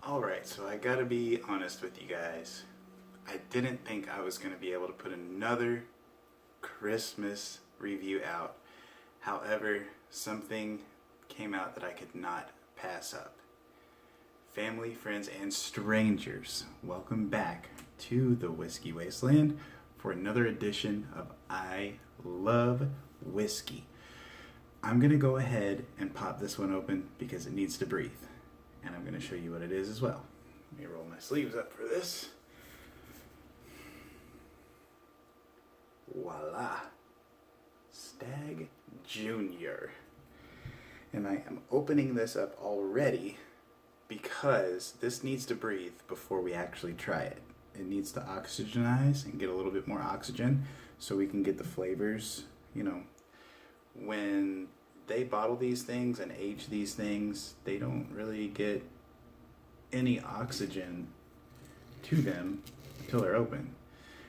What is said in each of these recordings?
Alright, so I gotta be honest with you guys. I didn't think I was gonna be able to put another Christmas review out. However, something came out that I could not pass up. Family, friends, and strangers, welcome back to the Whiskey Wasteland for another edition of I Love Whiskey. I'm gonna go ahead and pop this one open because it needs to breathe. And I'm going to show you what it is as well. Let me roll my sleeves up for this. Voila! Stagg Jr. And I am opening this up already because this needs to breathe before we actually try it. It needs to oxygenize and get a little bit more oxygen so we can get the flavors. You know, when they bottle these things and age these things, they don't really get any oxygen to them until they're open.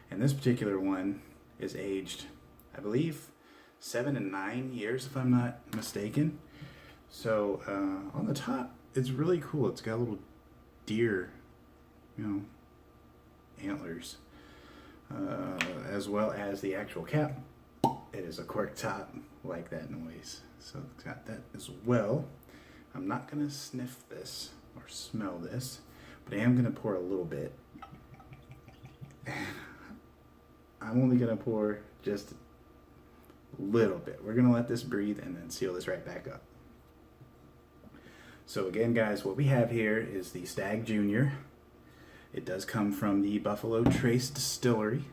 And this particular one is aged, I believe, 7 and 9 years, if I'm not mistaken. So on the top, it's really cool. It's got little deer, antlers, as well as the actual cap. It is a cork top, like that noise. So it's got that as well. I'm not gonna sniff this or smell this, but I am gonna pour a little bit. I'm only gonna pour just a little bit. We're gonna let this breathe and then seal this right back up. So again, guys, what we have here is the Stagg Jr. It does come from the Buffalo Trace Distillery.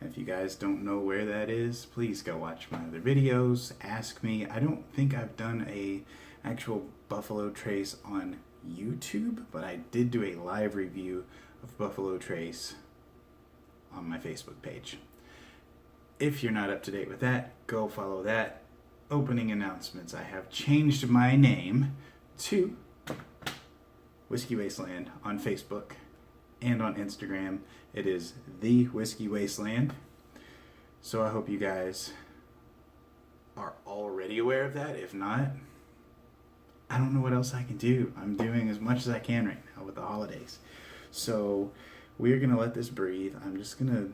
If you guys don't know where that is, please go watch my other videos, ask me. I don't think I've done a actual Buffalo Trace on YouTube, but I did do a live review of Buffalo Trace on my Facebook page. If you're not up to date with that, go follow that. Opening announcements. I have changed my name to Whiskey Wasteland on Facebook and on Instagram. It is The Whiskey Wasteland. So I hope you guys are already aware of that. If not, I don't know what else I can do. I'm doing as much as I can right now with the holidays. So we're going to let this breathe. I'm just going to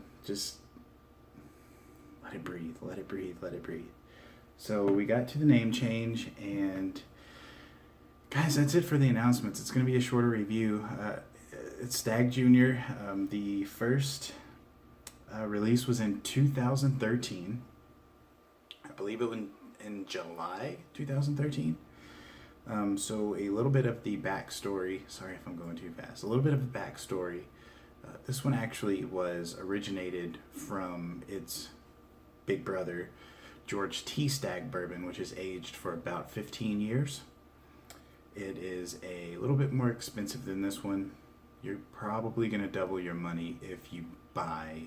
let it breathe, let it breathe, let it breathe. So we got to the name change, and guys, that's it for the announcements. It's going to be a shorter review. It's Stagg Jr. The first release was in 2013. I believe it was in July 2013. So a little bit of the backstory. Sorry if I'm going too fast. A little bit of the backstory. This one actually was originated from its big brother, George T. Stagg bourbon, which is aged for about 15 years. It is a little bit more expensive than this one. You're probably going to double your money if you buy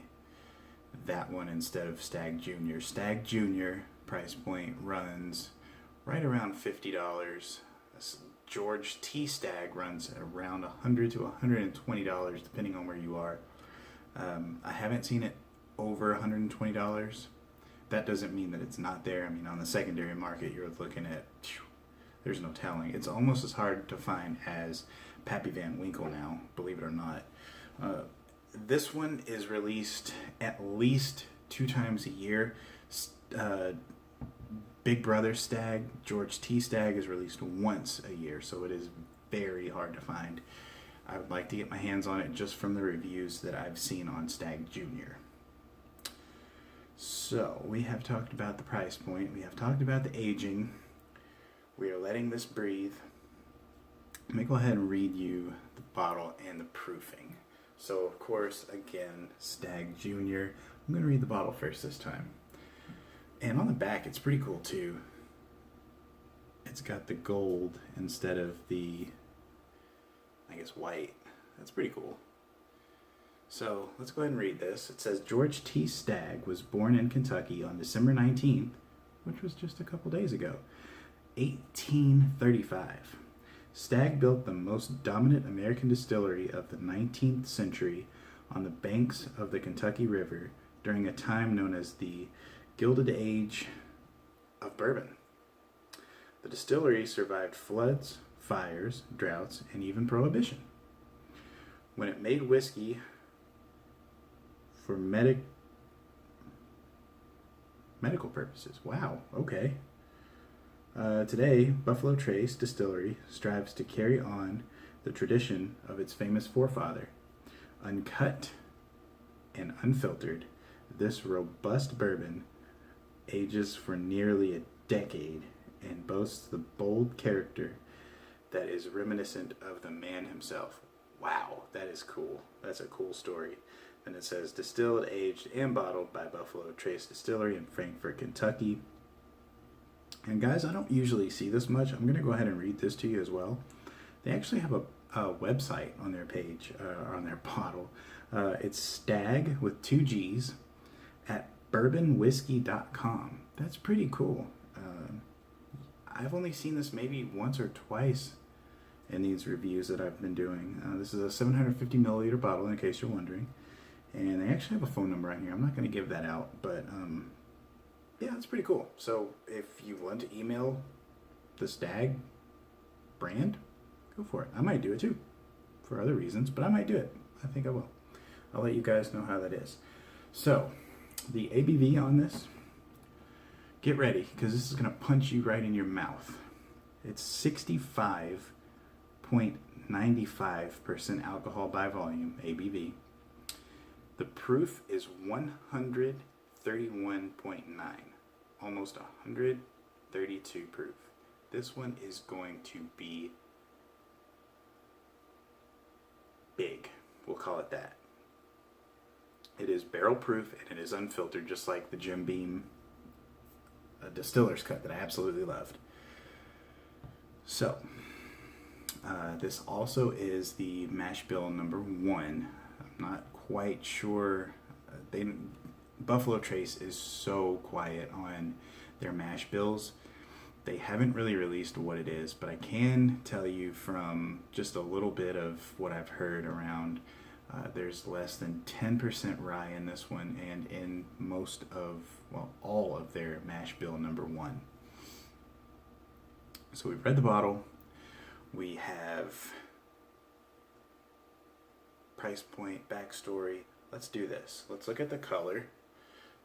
that one instead of Stagg Jr. Stagg Jr. price point runs right around $50. George T. Stagg runs around $100 to $120 depending on where you are. I haven't seen it over $120. That doesn't mean that it's not there. I mean, on the secondary market, you're looking at, there's no telling. It's almost as hard to find as Pappy Van Winkle now, believe it or not. This one is released at least 2 times a year. Big Brother Stagg, George T. Stagg, is released once a year, so it is very hard to find. I would like to get my hands on it just from the reviews that I've seen on Stagg Jr. So, we have talked about the price point. We have talked about the aging. We are letting this breathe. Let me go ahead and read you the bottle and the proofing. So, of course, again, Stagg Jr. I'm going to read the bottle first this time. And on the back, it's pretty cool, too. It's got the gold instead of the, I guess, white. That's pretty cool. So, let's go ahead and read this. It says, George T. Stagg was born in Kentucky on December 19th, which was just a couple days ago, 1835. Stagg built the most dominant American distillery of the 19th century on the banks of the Kentucky River during a time known as the Gilded Age of Bourbon. The distillery survived floods, fires, droughts, and even prohibition. When it made whiskey for medical purposes. Wow, okay. Today, Buffalo Trace Distillery strives to carry on the tradition of its famous forefather. Uncut and unfiltered, this robust bourbon ages for nearly a decade and boasts the bold character that is reminiscent of the man himself. Wow, that is cool. That's a cool story. And it says, distilled, aged, and bottled by Buffalo Trace Distillery in Frankfort, Kentucky. And guys, I don't usually see this much. I'm going to go ahead and read this to you as well. They actually have a website on their page, on their bottle. It's Stagg with 2 G's at bourbonwhiskey.com. That's pretty cool. I've only seen this maybe once or twice in these reviews that I've been doing. This is a 750 milliliter bottle, in case you're wondering. And they actually have a phone number on here. I'm not going to give that out, but yeah, it's pretty cool. So if you want to email the Stagg brand, go for it. I might do it too, for other reasons, but I might do it. I think I will. I'll let you guys know how that is. So the ABV on this, get ready, because this is going to punch you right in your mouth. It's 65.95% alcohol by volume, ABV. The proof is 131.9, almost 132 proof. This one is going to be big. We'll call it that. It is barrel proof and it is unfiltered, just like the Jim Beam distiller's cut that I absolutely loved. So, this also is the mash bill number 1. I'm not quite sure. Buffalo Trace is so quiet on their mash bills. They haven't really released what it is, but I can tell you from just a little bit of what I've heard around, there's less than 10% rye in this one, and in most of, well, all of their mash bill number 1. So we've read the bottle. We have price point, backstory. Let's do this. Let's look at the color.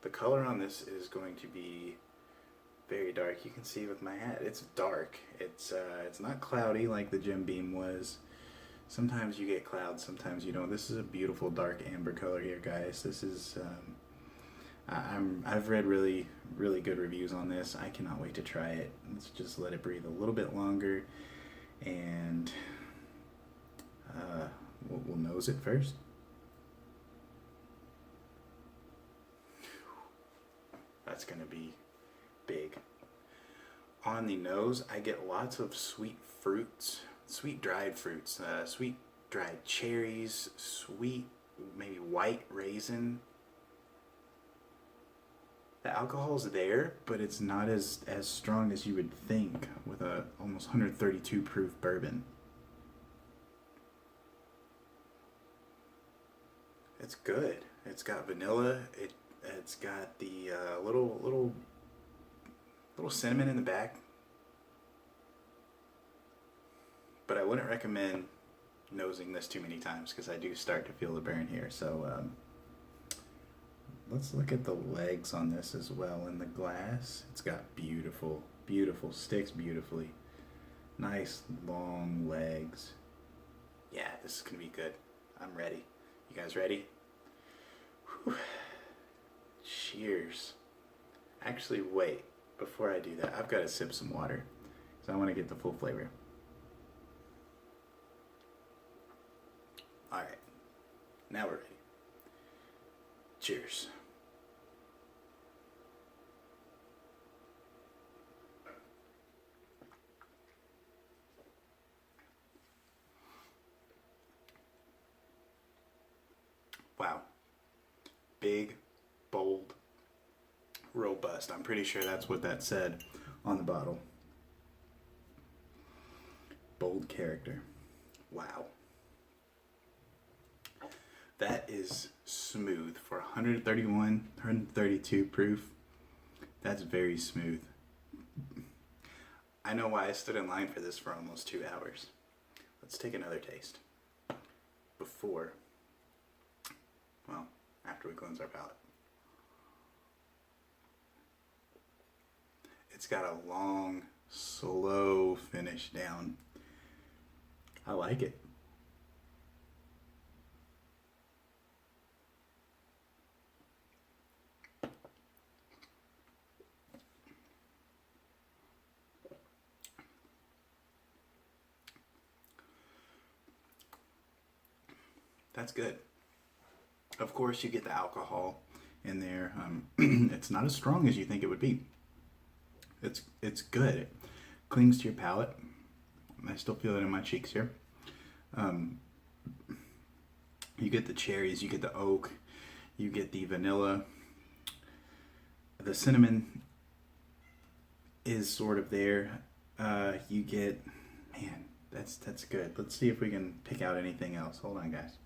The color on this is going to be very dark. You can see with my hat, it's dark. It's not cloudy like the Jim Beam was. Sometimes you get clouds, sometimes you don't. This is a beautiful dark amber color here, guys. This is I've read really good reviews on this. I cannot wait to try it. Let's just let it breathe a little bit longer, and we'll nose it first. That's gonna be big. On the nose, I get lots of sweet fruits, sweet dried fruits, sweet dried cherries, sweet maybe white raisin. The alcohol's there, but it's not as strong as you would think with a almost 132 proof bourbon. It's good. It's got vanilla. It's got the little cinnamon in the back. But I wouldn't recommend nosing this too many times because I do start to feel the burn here. So let's look at the legs on this as well in the glass. It's got beautiful sticks beautifully. Nice long legs. Yeah, this is gonna be good. I'm ready. You guys ready? Whew. Cheers. Actually, wait. Before I do that, I've got to sip some water because I want to get the full flavor. Alright. Now we're ready. Cheers. Wow. Big, bold, robust. I'm pretty sure that's what that said on the bottle. Bold character. Wow. That is smooth for 131, 132 proof. That's very smooth. I know why I stood in line for this for almost 2 hours. Let's take another taste. Before, well, after we cleanse our palate. It's got a long, slow finish down. I like it. That's good. Of course, you get the alcohol in there. It's not as strong as you think it would be. It's good. It clings to your palate. I still feel it in my cheeks here. You get the cherries, you get the oak, you get the vanilla. The cinnamon is sort of there. You get, man, that's good. Let's see if we can pick out anything else. Hold on, guys.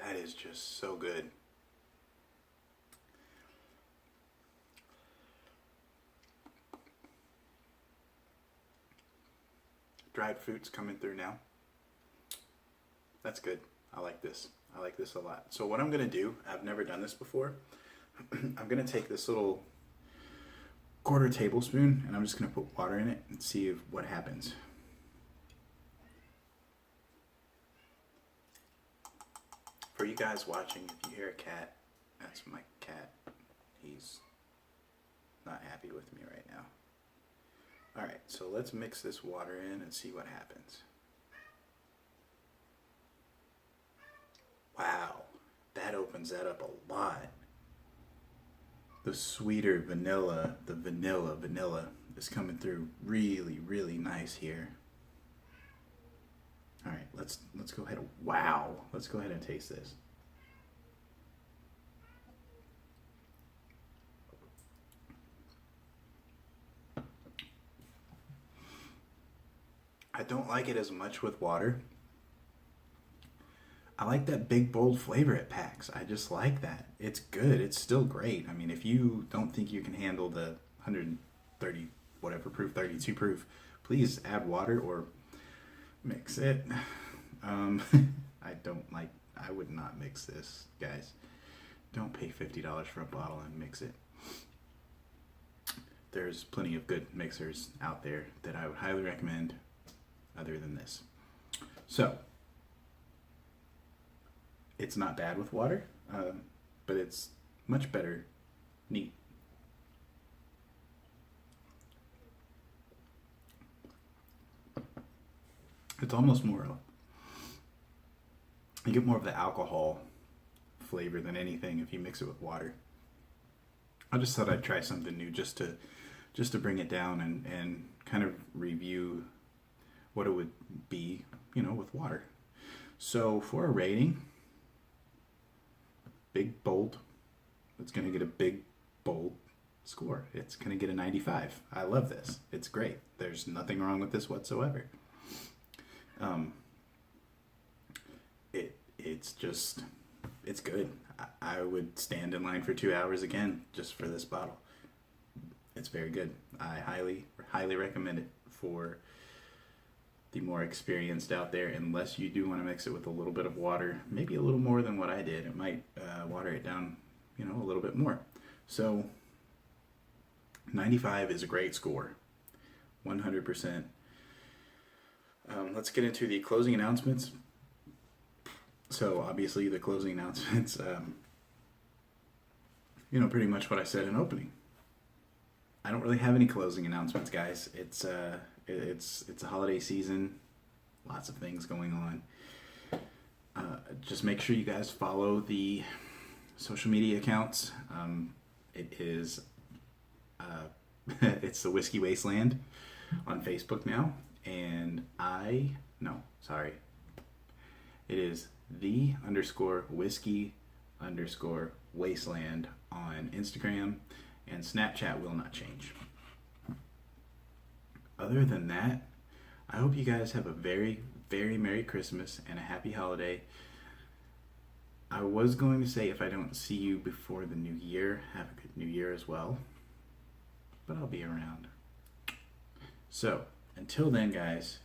That is just so good. Dried fruits coming through now. That's good. I like this. I like this a lot. So what I'm going to do, I've never done this before. I'm going to take this little 1/4 tablespoon and I'm just going to put water in it and see what happens. For you guys watching, if you hear a cat, that's my cat. He's not happy with me right now. Alright, so let's mix this water in and see what happens. Wow, that opens that up a lot. The sweeter vanilla, the vanilla is coming through really, really nice here. All right, let's go ahead. Wow, let's go ahead and taste this. I don't like it as much with water. I like that big bold flavor it packs. I just like that. It's good. It's still great. I mean, if you don't think you can handle the 130 whatever proof, 32 proof, please add water or mix it. I would not mix this, guys. Don't pay $50 for a bottle and mix it. There's plenty of good mixers out there that I would highly recommend other than this. So, it's not bad with water, but it's much better neat. It's almost more, you get more of the alcohol flavor than anything if you mix it with water. I just thought I'd try something new just to bring it down and kind of review what it would be, with water. So for a rating, big bold, it's going to get a big bold score. It's going to get a 95. I love this. It's great. There's nothing wrong with this whatsoever. It's good. I would stand in line for 2 hours again just for this bottle. It's very good. I highly recommend it for the more experienced out there, unless you do want to mix it with a little bit of water, maybe a little more than what I did. It might water it down, a little bit more. So 95 is a great score, 100%. Let's get into the closing announcements. So obviously the closing announcements, pretty much what I said in opening. I don't really have any closing announcements, guys. It's a holiday season, lots of things going on. Just make sure you guys follow the social media accounts. It is it's the Whiskey Wasteland on Facebook now, and it is _whiskey_wasteland on Instagram, and Snapchat will not change. Other than that, I hope you guys have a very, very Merry Christmas and a Happy Holiday. I was going to say if I don't see you before the new year, have a good new year as well. But I'll be around. So, until then, guys,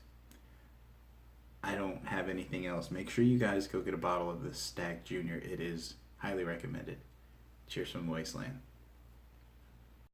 I don't have anything else. Make sure you guys go get a bottle of this Stagg Jr. It is highly recommended. Cheers from the Wasteland.